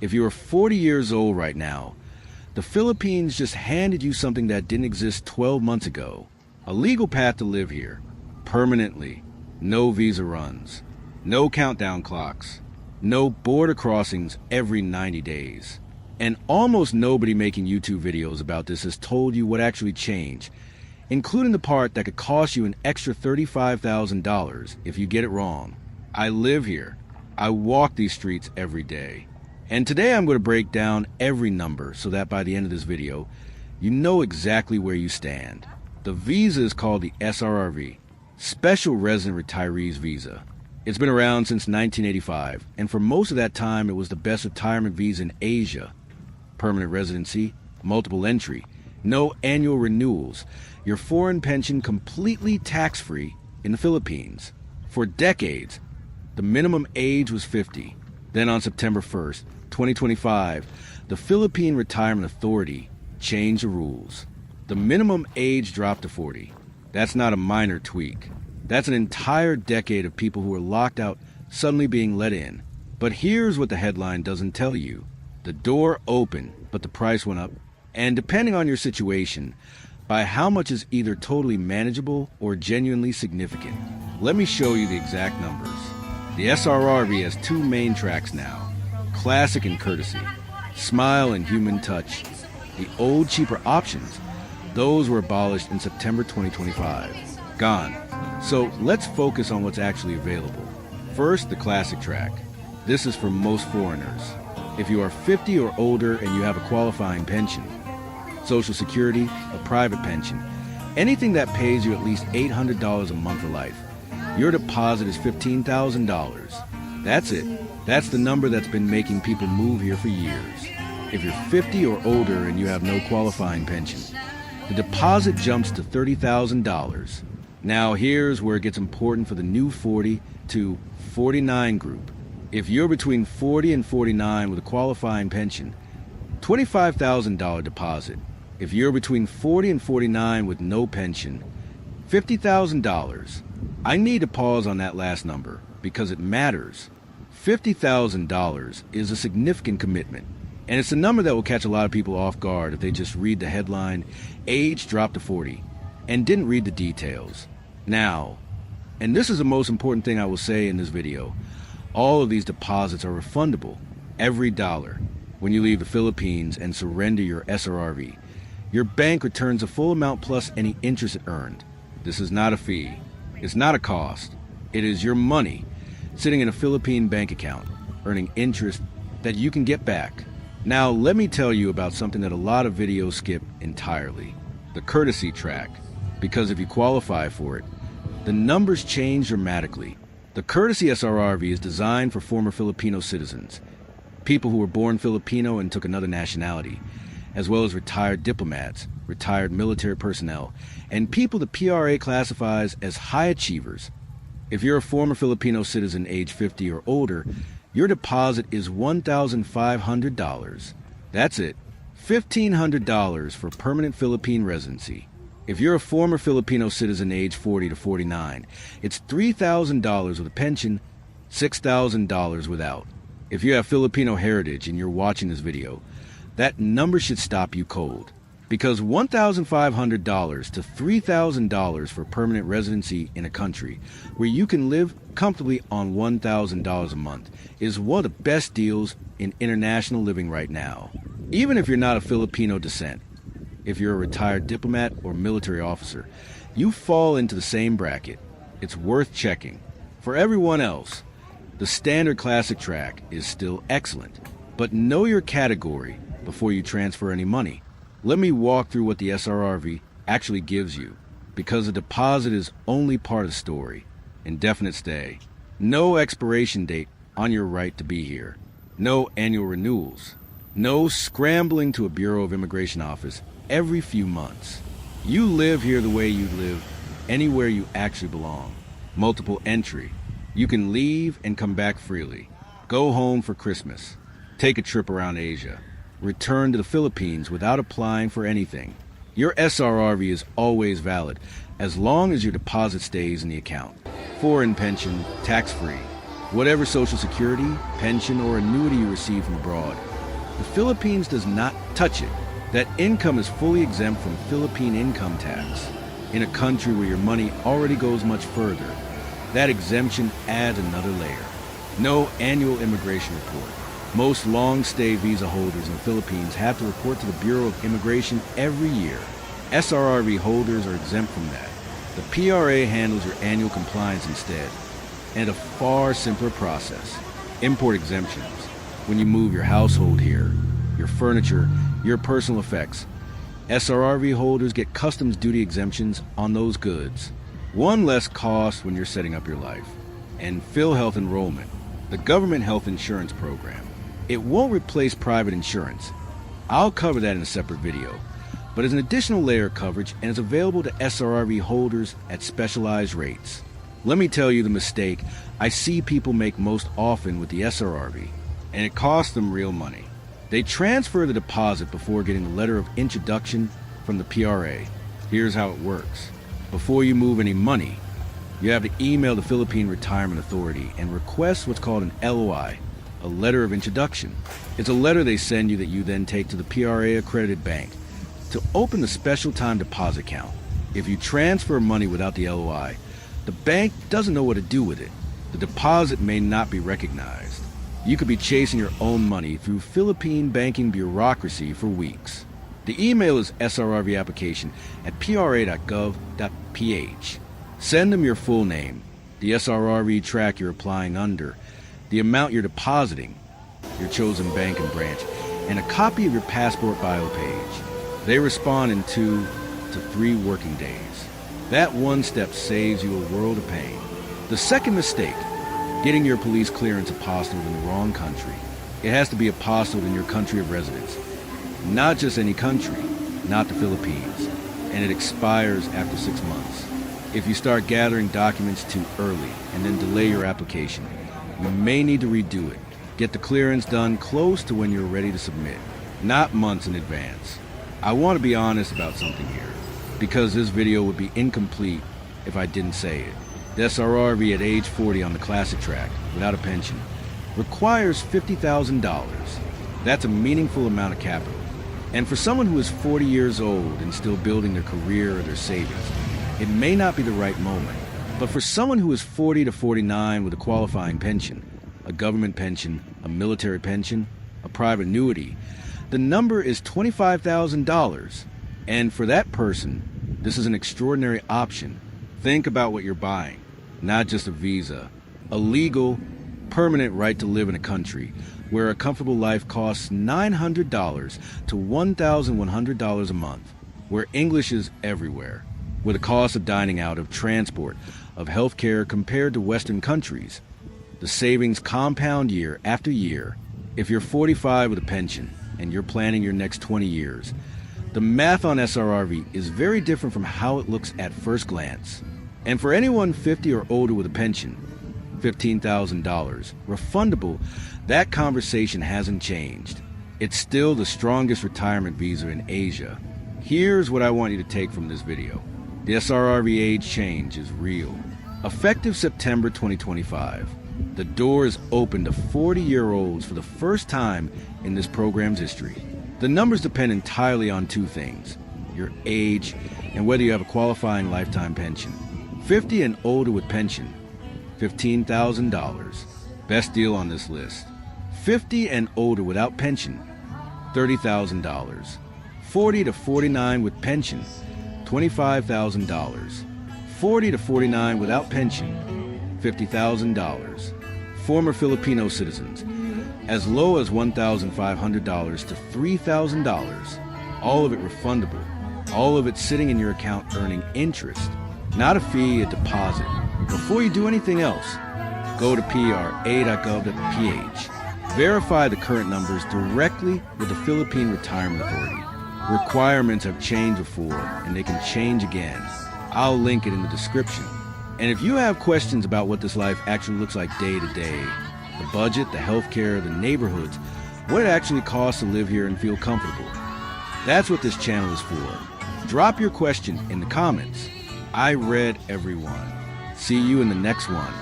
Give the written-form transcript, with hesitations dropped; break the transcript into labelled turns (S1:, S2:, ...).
S1: If you are 40 years old right now, the Philippines just handed you something that didn't exist 12 months ago. A legal path to live here, permanently. No visa runs, no countdown clocks, no border crossings every 90 days. And almost nobody making YouTube videos about this has told you what actually changed, including the part that could cost you an extra $35,000 if you get it wrong. I live here. I walk these streets every day. And today I'm going to break down every number so that by the end of this video, you know exactly where you stand. The visa is called the SRRV, Special Resident Retirees Visa. It's been around since 1985, and for most of that time it was the best retirement visa in Asia. Permanent residency, multiple entry, no annual renewals, your foreign pension completely tax-free in the Philippines. For decades, the minimum age was 50. Then on September 1st, 2025, the Philippine Retirement Authority changed the rules. The minimum age dropped to 40. That's not a minor tweak. That's an entire decade of people who were locked out suddenly being let in. But here's what the headline doesn't tell you. The door opened, but the price went up. And depending on your situation, by how much is either totally manageable or genuinely significant. Let me show you the exact numbers. The SRRV has two main tracks now, Classic and Courtesy, Smile and Human Touch. The old, cheaper options, those were abolished in September 2025. Gone. So let's focus on what's actually available. First, the Classic track. This is for most foreigners. If you are 50 or older and you have a qualifying pension, Social Security, a private pension, anything that pays you at least $800 a month for life, your deposit is $15,000. That's it. That's the number that's been making people move here for years. If you're 50 or older and you have no qualifying pension, the deposit jumps to $30,000. Now here's where it gets important for the new 40 to 49 group. If you're between 40 and 49 with a qualifying pension, $25,000 deposit. If you're between 40 and 49 with no pension, $50,000. I need to pause on that last number because it matters. $50,000 is a significant commitment, and it's a number that will catch a lot of people off guard if they just read the headline, age dropped to 40, and didn't read the details. Now, and this is the most important thing I will say in this video, all of these deposits are refundable, every dollar. When you leave the Philippines and surrender your SRRV, your bank returns the full amount plus any interest it earned. This is not a fee. It's not a cost. It is your money sitting in a Philippine bank account, earning interest that you can get back. Now, let me tell you about something that a lot of videos skip entirely. The Courtesy track. Because if you qualify for it, the numbers change dramatically. The Courtesy SRRV is designed for former Filipino citizens, people who were born Filipino and took another nationality, as well as retired diplomats, retired military personnel, and people the PRA classifies as high achievers. If you're a former Filipino citizen age 50 or older, your deposit is $1,500. That's it, $1,500 for permanent Philippine residency. If you're a former Filipino citizen age 40 to 49, it's $3,000 with a pension, $6,000 without. If you have Filipino heritage and you're watching this video, that number should stop you cold. Because $1,500 to $3,000 for permanent residency in a country where you can live comfortably on $1,000 a month is one of the best deals in international living right now. Even if you're not of Filipino descent, if you're a retired diplomat or military officer, you fall into the same bracket. It's worth checking. For everyone else, the standard Classic track is still excellent, but know your category before you transfer any money. Let me walk through what the SRRV actually gives you, because the deposit is only part of the story. Indefinite stay. No expiration date on your right to be here. No annual renewals. No scrambling to a Bureau of Immigration office every few months. You live here the way you'd live anywhere you actually belong. Multiple entry. You can leave and come back freely. Go home for Christmas. Take a trip around Asia. Return to the Philippines without applying for anything. Your SRRV is always valid as long as your deposit stays in the account. Foreign pension, tax-free. Whatever Social Security, pension, or annuity you receive from abroad, the Philippines does not touch it. That income is fully exempt from Philippine income tax. In a country where your money already goes much further, that exemption adds another layer. No annual immigration report. Most long-stay visa holders in the Philippines have to report to the Bureau of Immigration every year. SRRV holders are exempt from that. The PRA handles your annual compliance instead, and a far simpler process. Import exemptions. When you move your household here, your furniture, your personal effects, SRRV holders get customs duty exemptions on those goods. One less cost when you're setting up your life. And PhilHealth enrollment, the government health insurance program. It won't replace private insurance. I'll cover that in a separate video, but it's an additional layer of coverage and is available to SRRV holders at specialized rates. Let me tell you the mistake I see people make most often with the SRRV, and it costs them real money. They transfer the deposit before getting the letter of introduction from the PRA. Here's how it works. Before you move any money, you have to email the Philippine Retirement Authority and request what's called an LOI, a letter of introduction. It's a letter they send you that you then take to the PRA accredited bank to open the special time deposit account. If you transfer money without the LOI, the bank doesn't know what to do with it. The deposit may not be recognized. You could be chasing your own money through Philippine banking bureaucracy for weeks. The email is srrvapplication@pra.gov.ph. Send them your full name, the SRRV track you're applying under, the amount you're depositing, your chosen bank and branch, and a copy of your passport bio page. They respond in 2 to 3 working days. That one step saves you a world of pain. The second mistake, getting your police clearance apostilled in the wrong country. It has to be apostilled in your country of residence. Not just any country, not the Philippines. And it expires after 6 months. If you start gathering documents too early and then delay your application, you may need to redo it. Get the clearance done close to when you're ready to submit, not months in advance. I want to be honest about something here, because this video would be incomplete if I didn't say it. The SRRV at age 40 on the classic track, without a pension, requires $50,000. That's a meaningful amount of capital. And for someone who is 40 years old and still building their career or their savings, it may not be the right moment. But for someone who is 40 to 49 with a qualifying pension, a government pension, a military pension, a private annuity, the number is $25,000. And for that person, this is an extraordinary option. Think about what you're buying, not just a visa, a legal, permanent right to live in a country where a comfortable life costs $900 to $1,100 a month, where English is everywhere, where the cost of dining out, of transport, of healthcare compared to Western countries. The savings compound year after year. If you're 45 with a pension and you're planning your next 20 years, the math on SRRV is very different from how it looks at first glance. And for anyone 50 or older with a pension, $15,000, refundable, that conversation hasn't changed. It's still the strongest retirement visa in Asia. Here's what I want you to take from this video. The SRRV age change is real. Effective September 2025, the door is open to 40-year-olds for the first time in this program's history. The numbers depend entirely on 2 things, your age and whether you have a qualifying lifetime pension. 50 and older with pension, $15,000. Best deal on this list. 50 and older without pension, $30,000. 40 to 49 with pension, $25,000. 40 to 49 without pension, $50,000. Former Filipino citizens, as low as $1,500 to $3,000. All of it refundable. All of it sitting in your account earning interest. Not a fee, a deposit. Before you do anything else, go to pra.gov.ph. Verify the current numbers directly with the Philippine Retirement Authority. Requirements have changed before, and they can change again. I'll link it in the description. And if you have questions about what this life actually looks like day to day, the budget, the healthcare, the neighborhoods, what it actually costs to live here and feel comfortable, that's what this channel is for. Drop your question in the comments. I read every one. See you in the next one.